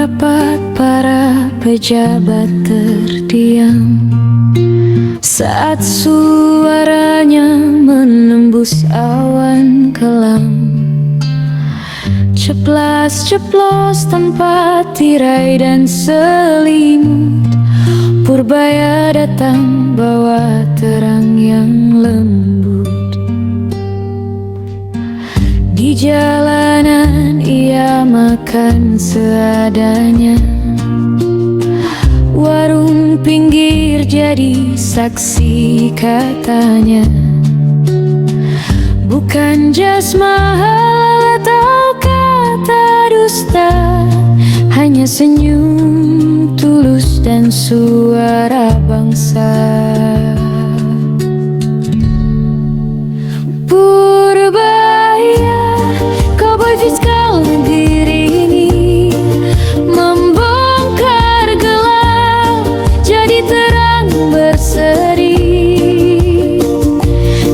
rapat para pejabat terdiam saat suaranya menembus awan kelam. Ceplas-ceplos tanpa tirai dan selimut, Purbaya datang bawa terang yang lembut. Di jalanan ia makan seadanya, warung pinggir jadi saksi katanya. Bukan jas mahal atau kata dusta, hanya senyum tulus dan suara bangsa. Purbaya, cowboy fiskal negeri ini, membongkar gelap jadi terang berseri.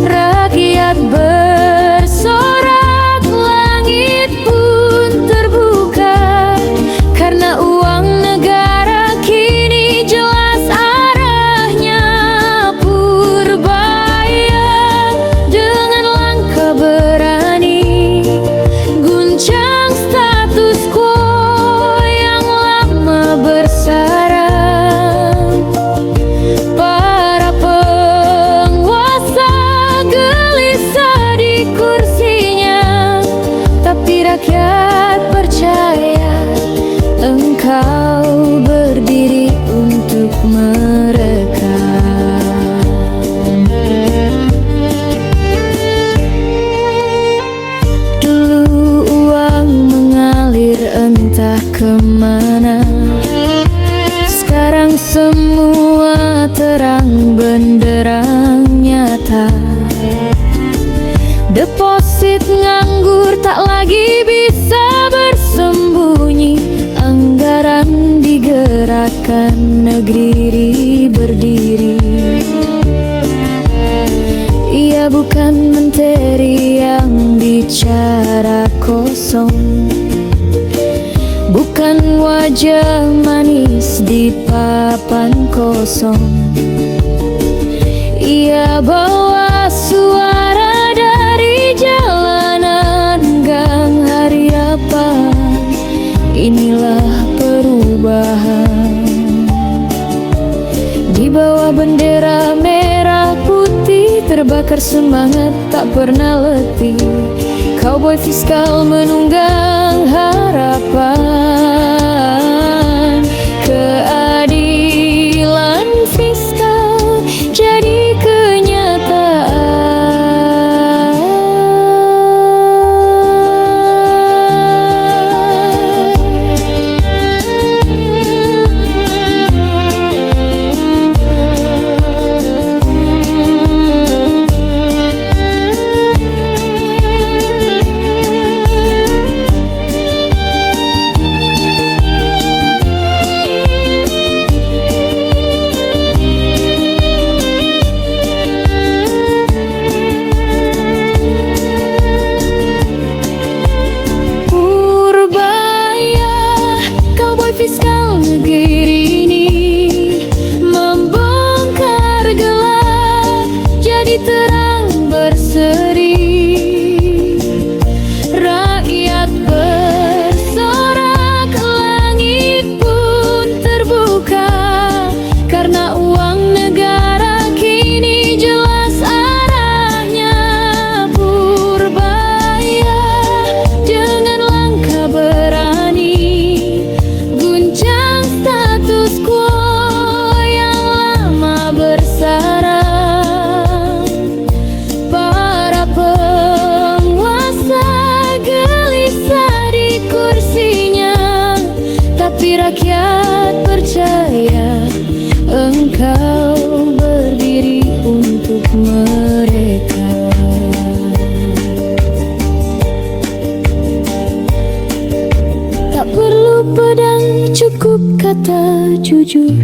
Rakyat bersorak, langit pun terbuka, karena uang negara kini jelas arahnya. Purbaya dengan langkah berani guncang status quo yang lama bersarang. Para penguasa gelisah di kursinya, tapi rakyat percaya engkau berdiri untuk mereka. Dulu uang mengalir entah kemana, sekarang semua terang benderang nyata. Deposit nganggur tak lagi bisa bersembunyi, anggaran digerakkan, negeri berdiri. Ia bukan menteri yang bicara kosong, bukan wajah manis di papan kosong. Ia bawa suara dari jalanan gang harapan. Inilah perubahan. Di bawah bendera merah putih terbakar semangat tak pernah letih. Cowboy fiskal menunggang harapan. Keadilan fiskal jadi fiskal negeri ini, membongkar gelap jadi terang berseri. Rakyat bersorak, langit pun terbuka, karena uang negara kini jelas arahnya. Purbaya dengan langkah berani guncang status quo yang lama bersarang. Para penguasa gelisah di kursinya, tapi rakyat percaya engkau berdiri untuk mereka. Tak perlu pedang, cukup kata jujur.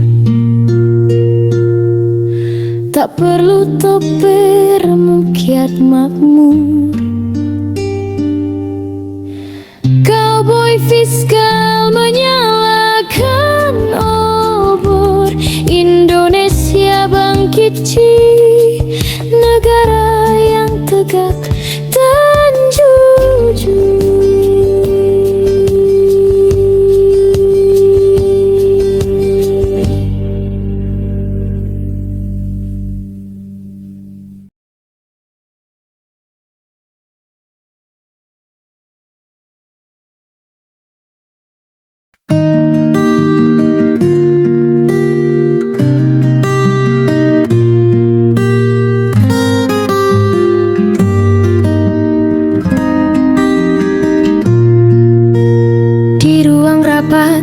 Tak perlu topi rakyat makmur. Cowboy fiskal menyala cici negara yang tegak dan jujur.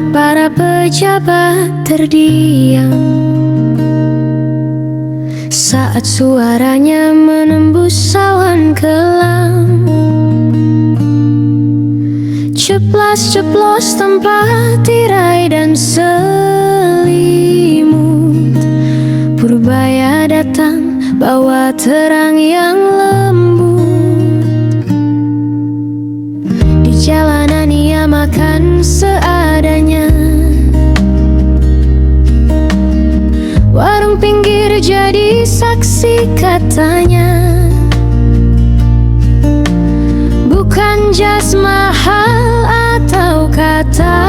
Para pejabat terdiam saat suaranya menembus sawan kelam. Ceplas-ceplos tanpa tirai dan selimut, Purbaya datang bawa terang yang lembut. Di jalanan ia makan seadanya, warung pinggir jadi saksi katanya. Bukan jas mahal atau kata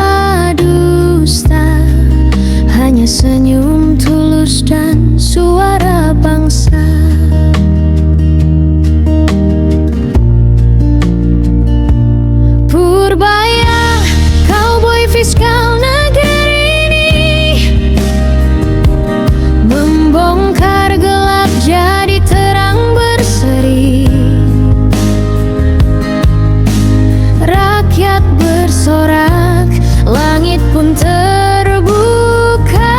dusta, hanya senyum tulus dan suara bangsa. Purbaya, cowboy fiskal negeri ini, membongkar gelap jadi terang berseri. Rakyat bersorak, langit pun terbuka,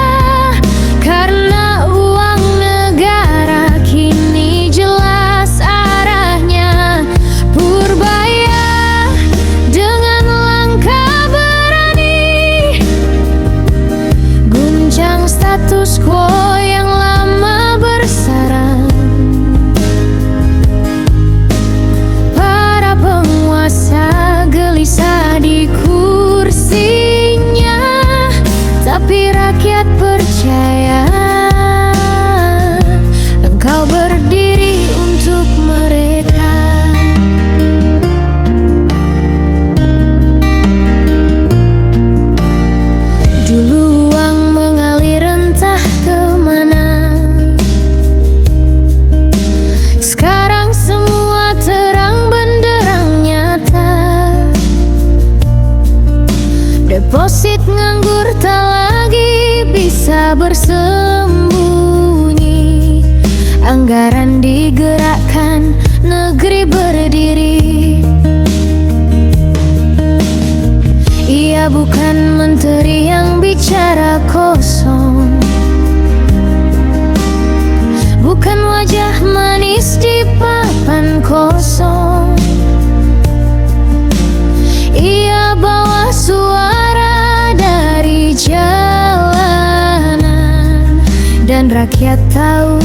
karena uang negara kini jelas arahnya. Purbaya dengan langkah berani guncang status quo yang lama bersarang. Para penguasa gelisah di kursinya, tapi rakyat percaya engkau berdiri untuk mereka. Dulu uang mengalir entah kemana, sekarang semua terang benderang nyata. Deposit nganggur tak lagi bisa bersembunyi, anggaran digerakkan, negeri berdiri. Ia bukan menteri yang bicara kosong, bukan wajah manis di papan kosong. Ia bawa suara dari jalanan, dan rakyat tahu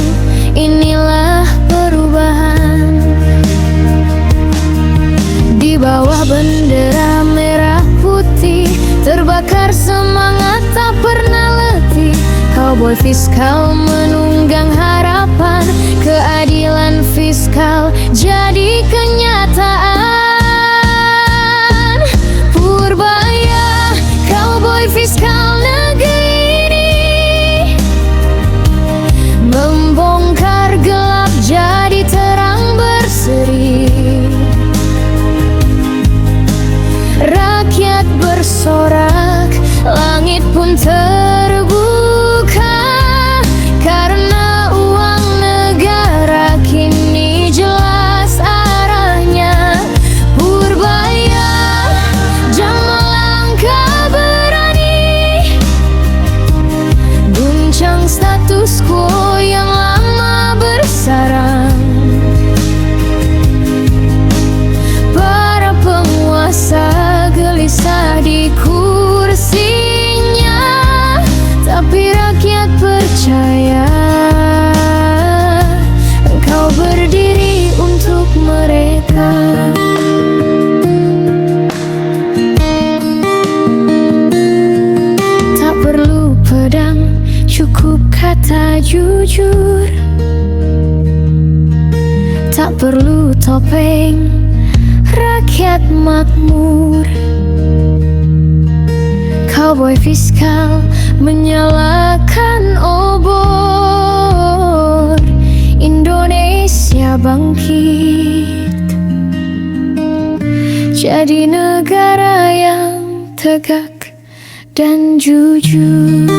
inilah perubahan. Di bawah bendera merah putih terbakar semangat tak pernah letih. Cowboy fiskal menunggang harapan, keadilan fiskal jadi kenyataan. Purbaya, cowboy fiskal negeri ini, membongkar gelap jadi terang berseri. Rakyat bersorak, langit pun terbuka, karena uang negara kini jelas kita jujur, tak perlu topeng, rakyat makmur. Cowboy fiskal menyalakan obor, Indonesia bangkit jadi negara yang tegak dan jujur.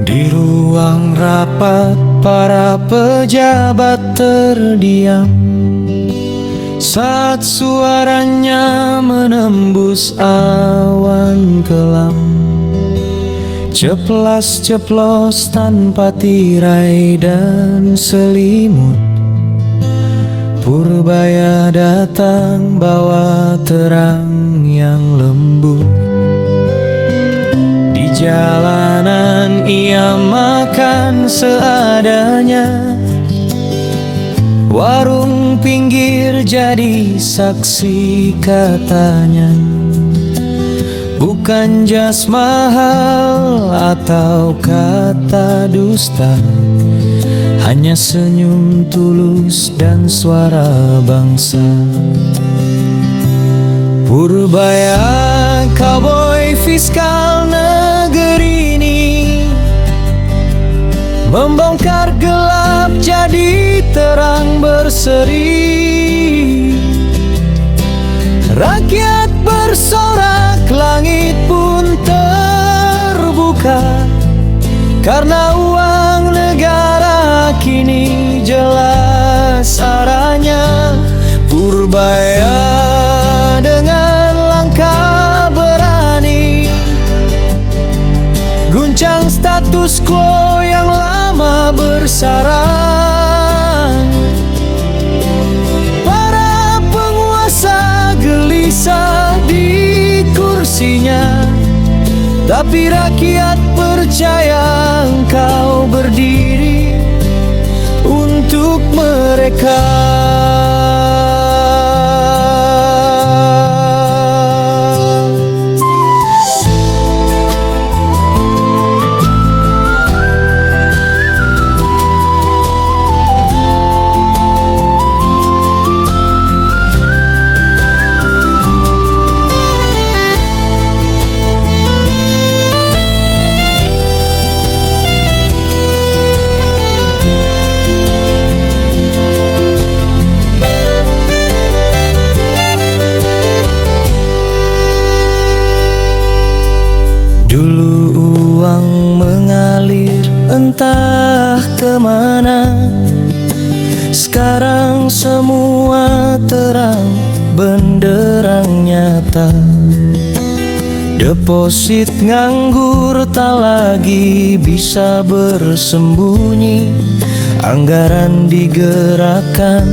Di ruang rapat para pejabat terdiam saat suaranya menembus awan kelam. Ceplas-ceplos tanpa tirai dan selimut, Purbaya datang bawa terang yang lembut. Di jalanan ia makan seadanya, warung pinggir jadi saksi katanya. Bukan jas mahal atau kata dusta, hanya senyum tulus dan suara bangsa. Purbaya, cowboy fiskal negeri ini, membongkar gelap jadi terang berseri. Rakyat bersorak, langit pun terbuka, karena uang negara kini jelas arahnya. Purbaya dengan langkah berani guncang status quo yang lama bersarang. Para penguasa gelisah di kursinya, tapi rakyat percaya engkau berdiri untuk mereka. Dulu uang mengalir entah kemana, sekarang semua terang benderang nyata. Deposit nganggur tak lagi bisa bersembunyi, anggaran digerakkan,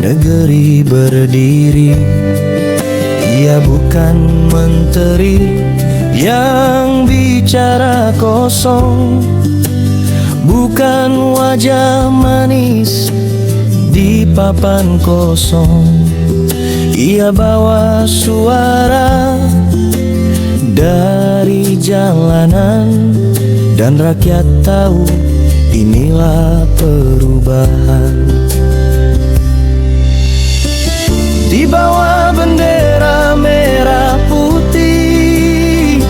negeri berdiri. Ia bukan menteri yang bicara kosong, bukan wajah manis di papan kosong. Ia bawa suara dari jalanan, dan rakyat tahu inilah perubahan. Di bawah bendera merah putih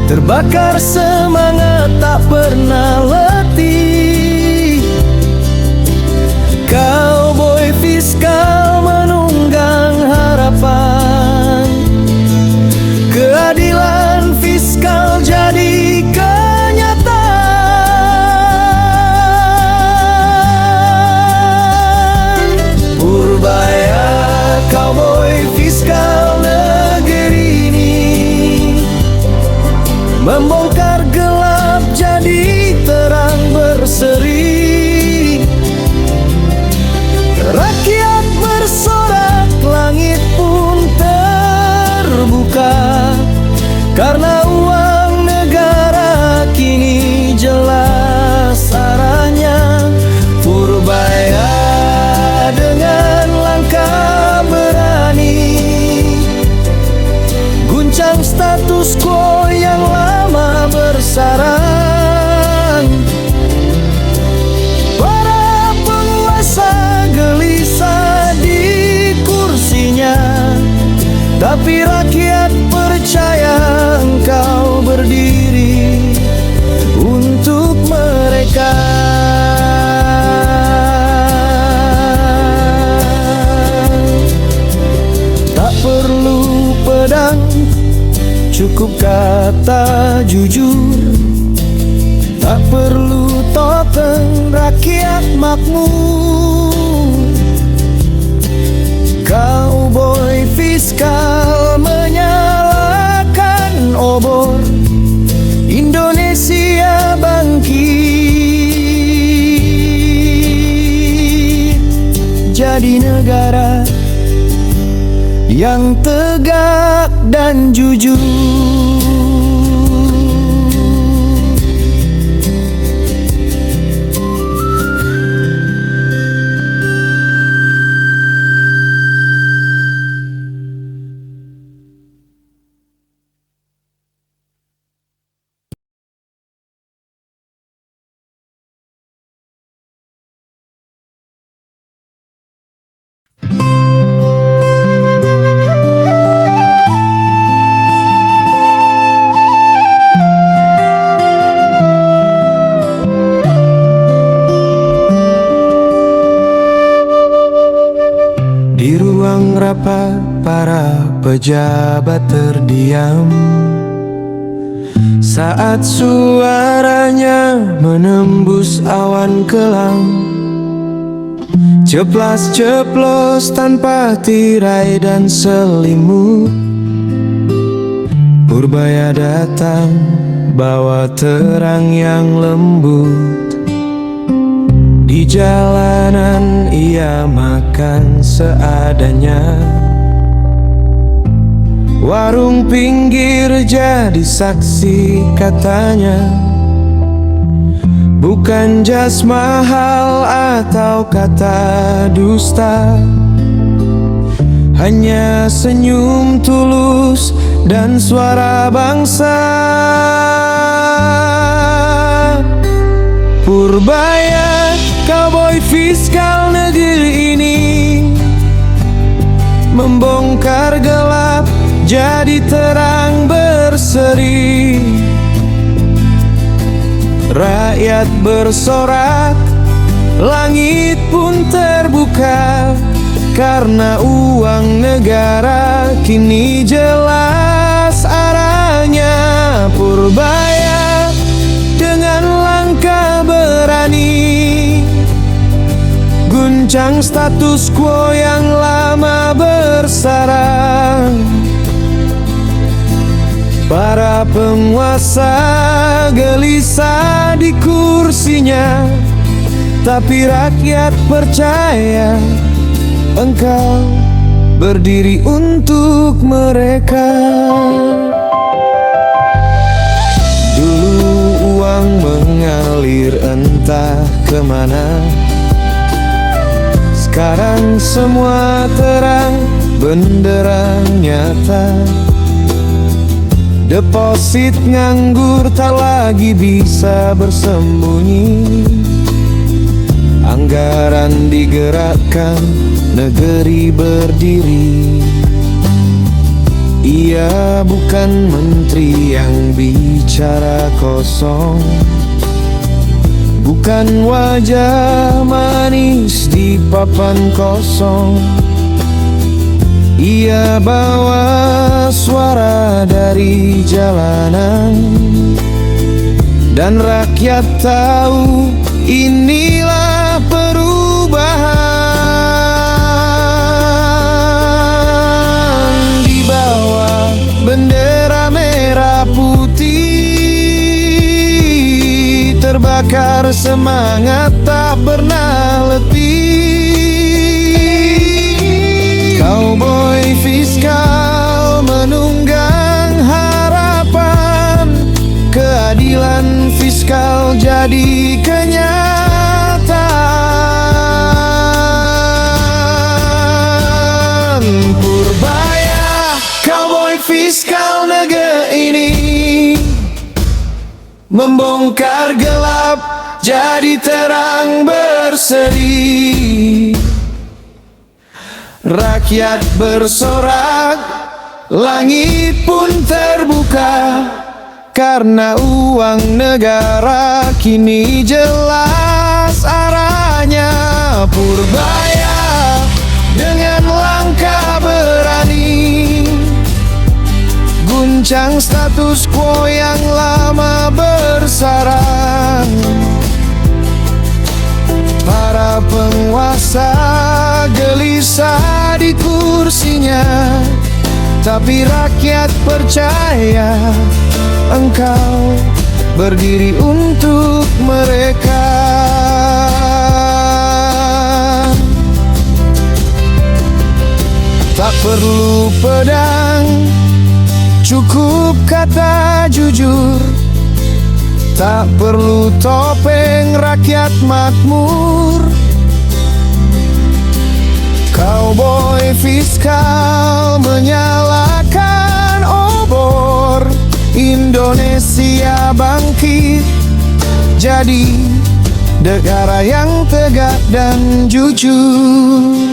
terbakar semangat tak pernah letih. Cowboy fiskal menunggang harapan, keadilan fiskal negeri ini, membongkar gelap jadi terang berseri. Rakyat bersorak, langit pun terbuka, karena uang negara kini jelas arahnya. Purbaya dengan langkah berani guncang status quo yang lama bersarang. Para penguasa gelisah di kursinya, tapi rakyat percaya engkau berdiri untuk mereka. Tak perlu pedang, cukup kata jujur. Tak perlu topeng, rakyat makmur. Cowboy fiskal menyalakan obor, Indonesia bangkit jadi negara yang tegak dan jujur. Di ruang rapat para pejabat terdiam saat suaranya menembus awan kelam. Ceplas-ceplos tanpa tirai dan selimut, Purbaya datang bawa terang yang lembut. Di jalanan ia makan seadanya, warung pinggir jadi saksi katanya. Bukan jas mahal atau kata dusta, hanya senyum tulus dan suara bangsa. Purbaya, cowboy fiskal negeri ini, membongkar gelap jadi terang berseri. Rakyat bersorak, langit pun terbuka, karena uang negara kini jelas arahnya. Purbaya dengan langkah berani guncang status quo yang lama bersarang. Para penguasa gelisah di kursinya, tapi rakyat percaya engkau berdiri untuk mereka. Dulu uang mengalir entah kemana, sekarang semua terang benderang nyata. Deposit nganggur tak lagi bisa bersembunyi, anggaran digerakkan, negeri berdiri. Ia bukan menteri yang bicara kosong, bukan wajah manis di papan kosong. Ia bawa suara dari jalanan, dan rakyat tahu inilah perubahan. membakar semangat tak pernah letih. Cowboy fiskal menunggang harapan, keadilan fiskal jadi kenyataan. Purbaya, cowboy fiskal negeri ini, membongkar gelap jadi terang berseri. Rakyat bersorak, langit pun terbuka, karena uang negara kini jelas arahnya. Purbaya dengan langkah berani, guncang status quo yang lama bersarang. Para penguasa gelisah di kursinya, tapi rakyat percaya engkau berdiri untuk mereka. Tak perlu pedang, cukup kata jujur. Tak perlu topeng, rakyat makmur. Cowboy fiskal menyalakan obor, Indonesia bangkit jadi negara yang tegak dan jujur.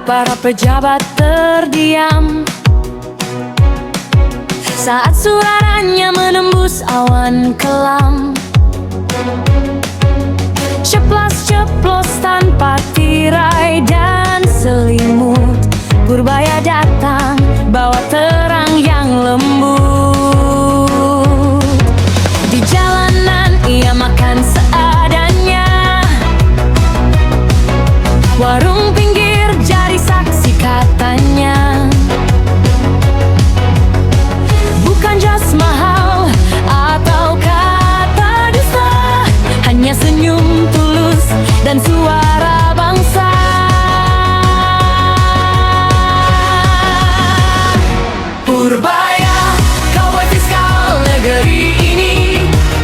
Para pejabat terdiam saat suaranya menembus awan kelam. Ceplas-ceplos tanpa tirai dan selimut, Purbaya datang bawa terang yang lembut. Di jalanan ia makan seadanya, warung pinggir jadi saksi katanya. Bukan jas mahal atau kata dusta, hanya senyum tulus dan suara bangsa. Purbaya, cowboy fiskal negeri ini,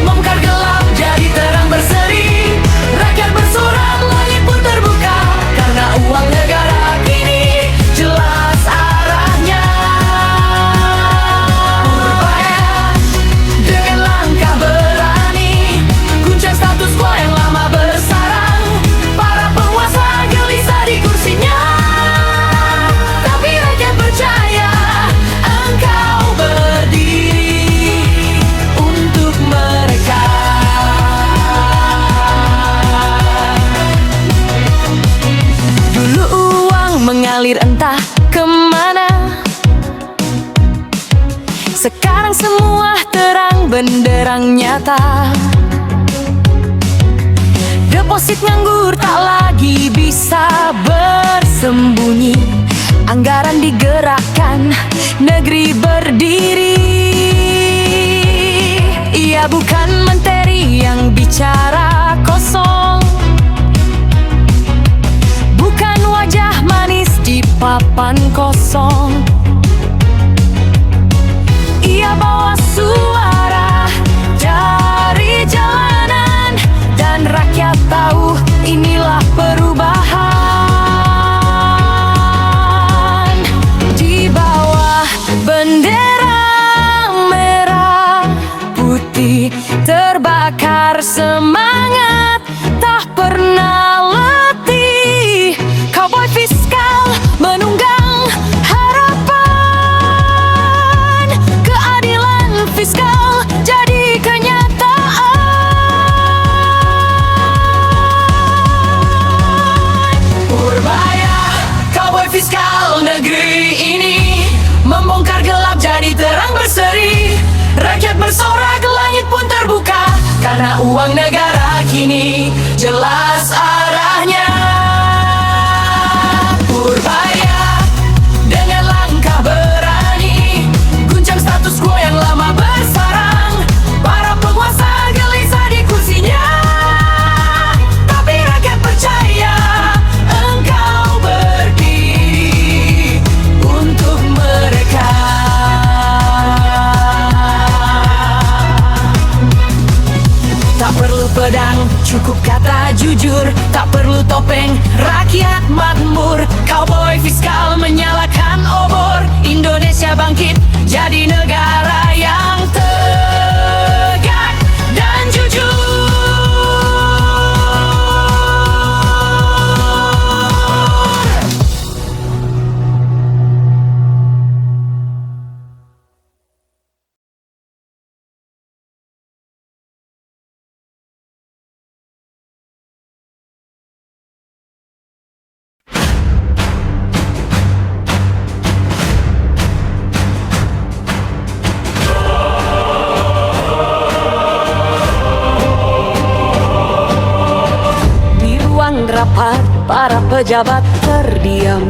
membongkar gelap jadi terang berseri. Rakyat bersorak, langit pun terbuka, karena uang negara kini jelas arahnya. Purbaya dengan langkah berani, guncang status quo yang lama bersarang. Para penguasa gelisah di kursinya, tapi rakyat percaya engkau berdiri untuk mereka. Dulu uang mengalir entah kemana, sekarang semua terang benderang nyata. Deposit nganggur tak lagi bisa bersembunyi, anggaran digerakkan, negeri berdiri. Ia bukan menteri yang bicara kosong, bukan wajah manis di papan kosong. Ia bawa suara dari jalanan, dan rakyat tahu inilah perubahan. Di bawah bendera uang negara kini jelas arahnya. Purbaya dengan langkah berani guncang status quo yang lama bersarang. Para penguasa gelisah di kursinya, tapi rakyat percaya engkau berdiri untuk mereka. Tak perlu pedang, cukup kata jujur. Tak perlu topeng, rakyat makmur. Cowboy fiskal menyalakan obor. Indonesia bangkit jadi negara yang tegak dan jujur. Rapat para pejabat terdiam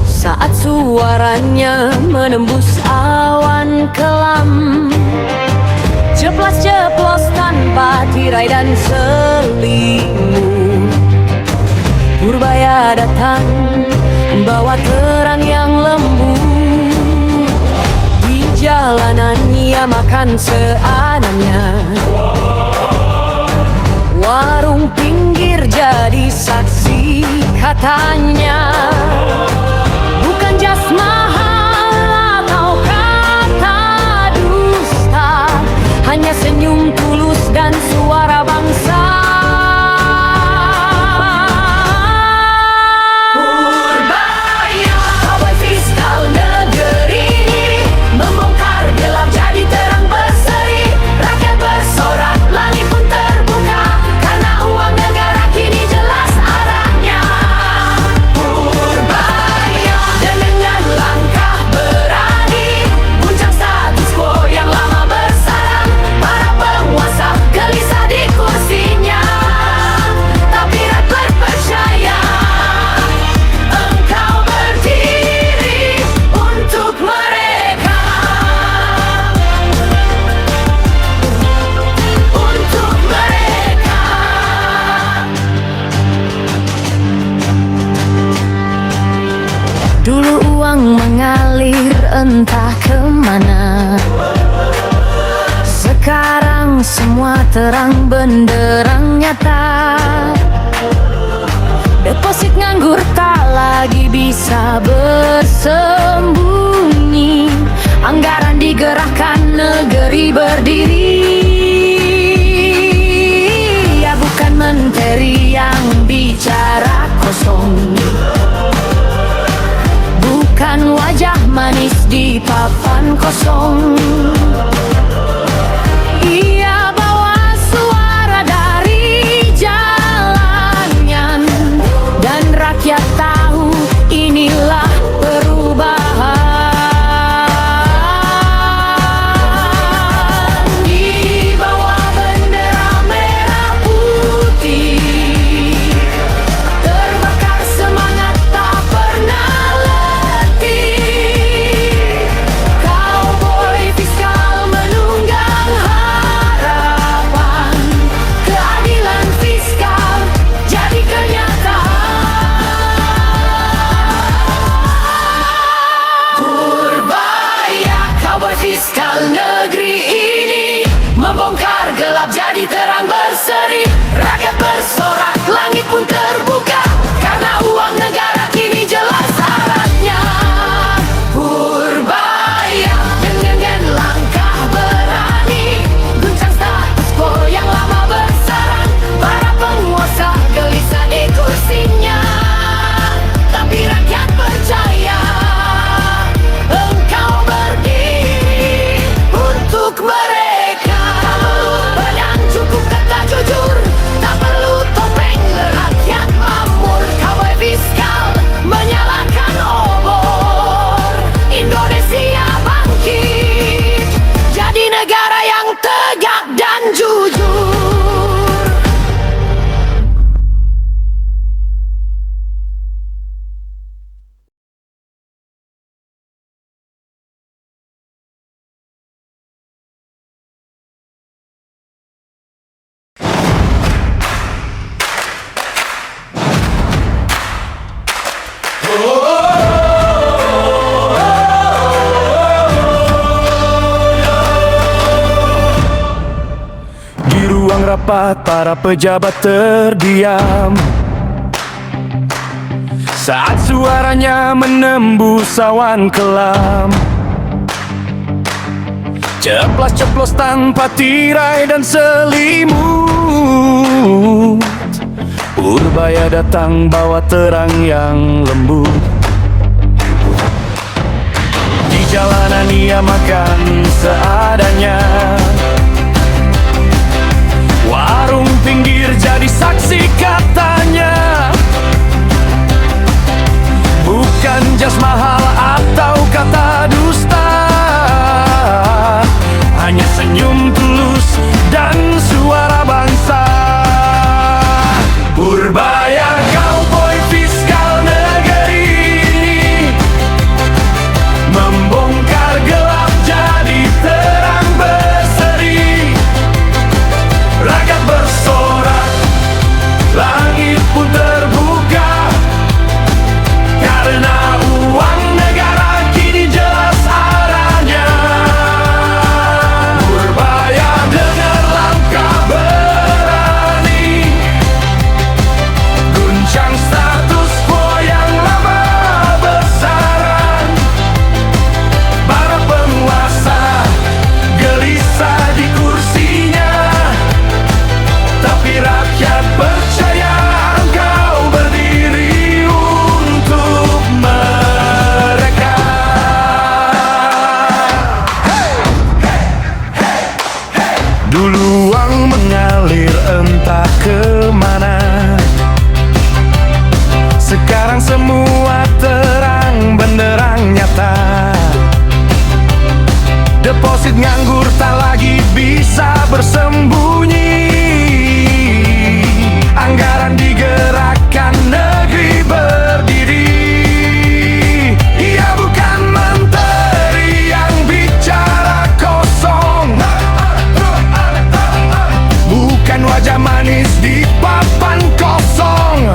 saat suaranya menembus awan kelam. Ceplas-ceplos tanpa tirai dan selimut, Purbaya datang membawa terang yang lembut. Di jalanan ia makan seadanya, warung pinggir jadi saksi katanya. Bukan jas mahal atau kata dusta, hanya senyum tulus dan suara bangsa. Purbaya, cowboy fiskal negeri ini membongkar gelap jadi terang berseri. Rakyat bersorak, langit pun terbuka. Uang negara kini jelas arahnya. Purbaya dengan langkah berani guncang status quo yang lama bersarang. Para penguasa gelisah di kursinya, tapi rakyat percaya engkau berdiri untuk mereka. Untuk mereka. Dulu uang mengalir entah kemana, sekarang semua terang benderang nyata. Deposit nganggur tak lagi bisa bersembunyi. Anggaran digerahkan, negeri berdiri. Ya bukan menteri yang bicara kosong, bukan wajah manis di papan kosong. Ia bawa suara dari jalanan, dan rakyat tahu inilah perubahan. Di bawah bendera merah putih terbakar semangat tak pernah letih. Cowboy fiskal rapat para pejabat terdiam saat suaranya menembus awan kelam. Ceplas-ceplos tanpa tirai dan selimut, Purbaya datang bawa terang yang lembut. Di jalanan ia makan seadanya, warung pinggir jadi saksi katanya. Bukan jas mahal atau kata dusta, hanya senyum tulus dan suara bangsa. Purbaya cowboy fiskal negeri ini, membongkar gelap jadi terang berseri. Rakyat bersorak, langit pun terbuka, karena uang negara kini jelas arahnya. Purbaya dengar langkah berani, guncang status quo yang lama bersarang. Para penguasa gelisah di kursinya, tapi rakyat percaya engkau berdiri untuk mereka. Dulu uang mengalir entah kemana, sekarang semua terang benderang nyata. Deposit nganggur tak lagi bisa bersembunyi, anggaran digerakkan, negeri berdiri. Ia bukan menteri yang bicara kosong, bukan wajah manis di papan kosong.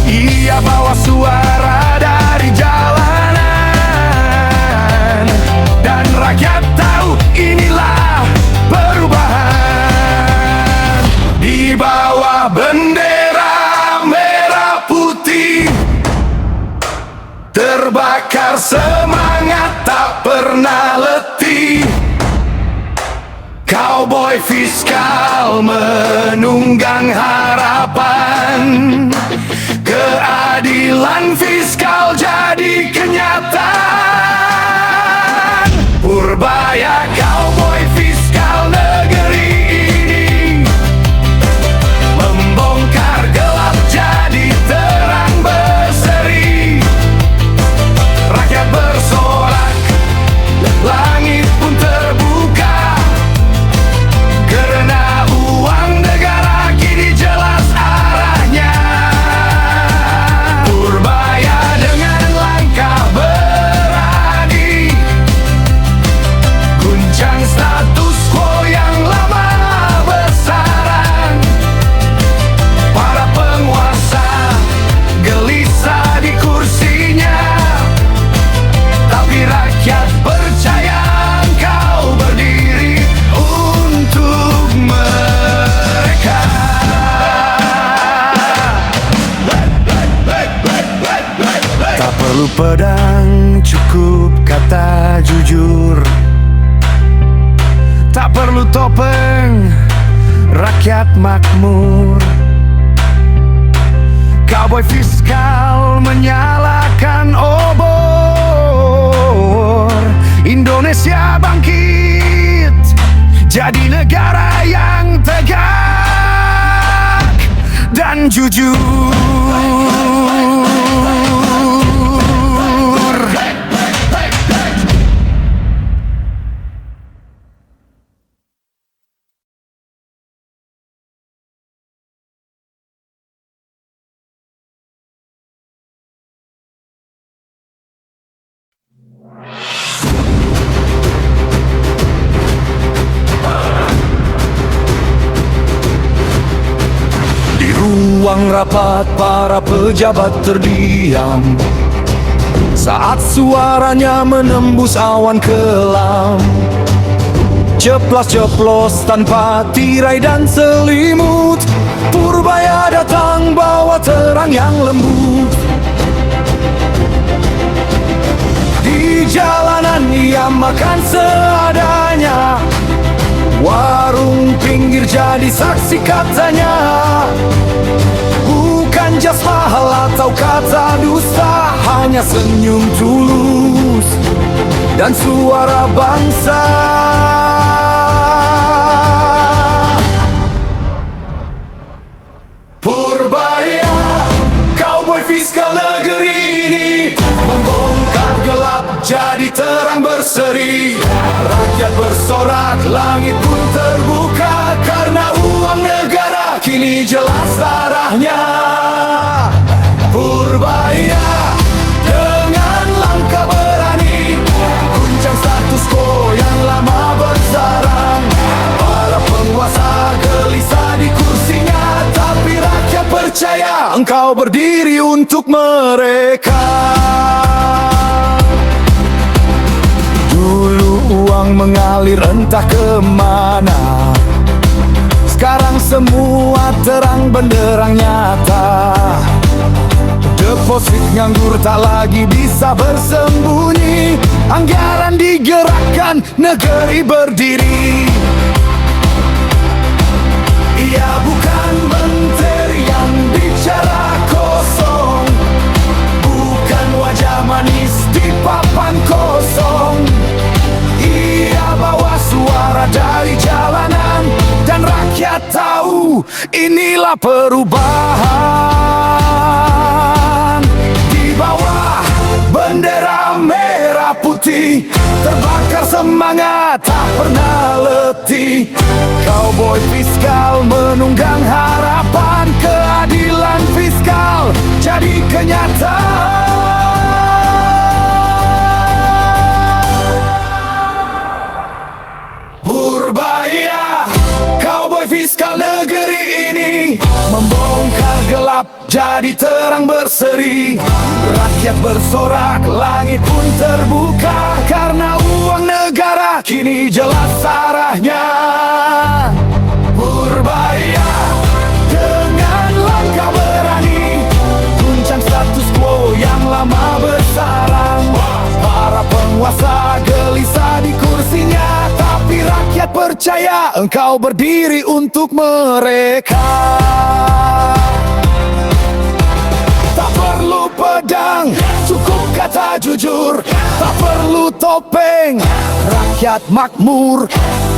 Ia bawa suara dari jalanan, dan rakyat tahu inilah perubahan. Di bawah bendera merah putih, terbakar semangat tak pernah letih. Cowboy fiskal menunggang harapan, keadilan fiskal jadi kenyataan. Purbaya cowboy fiskal negeri ini, membongkar gelap jadi terang berseri. Rakyat bersorak, langit pun terbuka, karena uang negara kini jelas arahnya. Purbaya dengan langkah berani, guncang status quo yang lama bersarang. Para penguasa gelisah di kursinya, tapi rakyat percaya engkau berdiri untuk mereka. Tak perlu pedang, cukup kata jujur. Tak perlu topeng, rakyat makmur. Cowboy fiskal menyalakan obor. Indonesia bangkit, jadi negara yang tegak dan jujur. Ruang rapat para pejabat terdiam saat suaranya menembus awan kelam. ceplas-ceplos tanpa tirai dan selimut. Purbaya datang bawa terang yang lembut. Di jalanan ia makan seadanya, warung pinggir jadi saksi katanya. Bukan jas mahal atau kata dusta, hanya senyum tulus dan suara bangsa. Purbaya, cowboy fiskal negeri ini, membongkar gelap jadi terang berseri. Rakyat bersorak, langit pun terbuka, karena uang negara kini jelas arahnya. Purbaya dengan langkah berani guncang status quo yang lama bersarang. Para penguasa gelisah di kursinya, tapi rakyat percaya engkau berdiri untuk mereka. Dulu uang mengalir entah kemana, sekarang semua terang benderang nyata. Deposit nganggur tak lagi bisa bersembunyi, anggaran digerakkan, negeri berdiri. Ia bukan menteri yang bicara kosong, bukan wajah manis di papan kosong. Ia bawa suara dari jalanan, dan rakyat tahu inilah perubahan. Di bawah bendera merah putih, terbakar semangat tak pernah letih. Cowboy fiskal menunggang harapan, keadilan fiskal jadi kenyataan. Purbaya, cowboy fiskal negeri ini, membongkar gelap jadi terang berseri. Rakyat bersorak, langit pun terbuka, karena uang negara kini jelas arahnya. Purbaya dengan langkah berani guncang status quo yang lama bersarang. Para penguasa gelisah di kursinya, tapi rakyat percaya engkau berdiri untuk mereka. Tak perlu pedang, cukup kata jujur. Tak perlu topeng, rakyat makmur.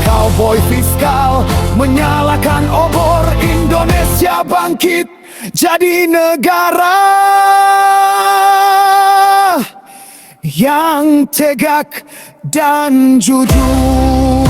Cowboy fiskal menyalakan obor, Indonesia bangkit jadi negara yang tegak dan jujur.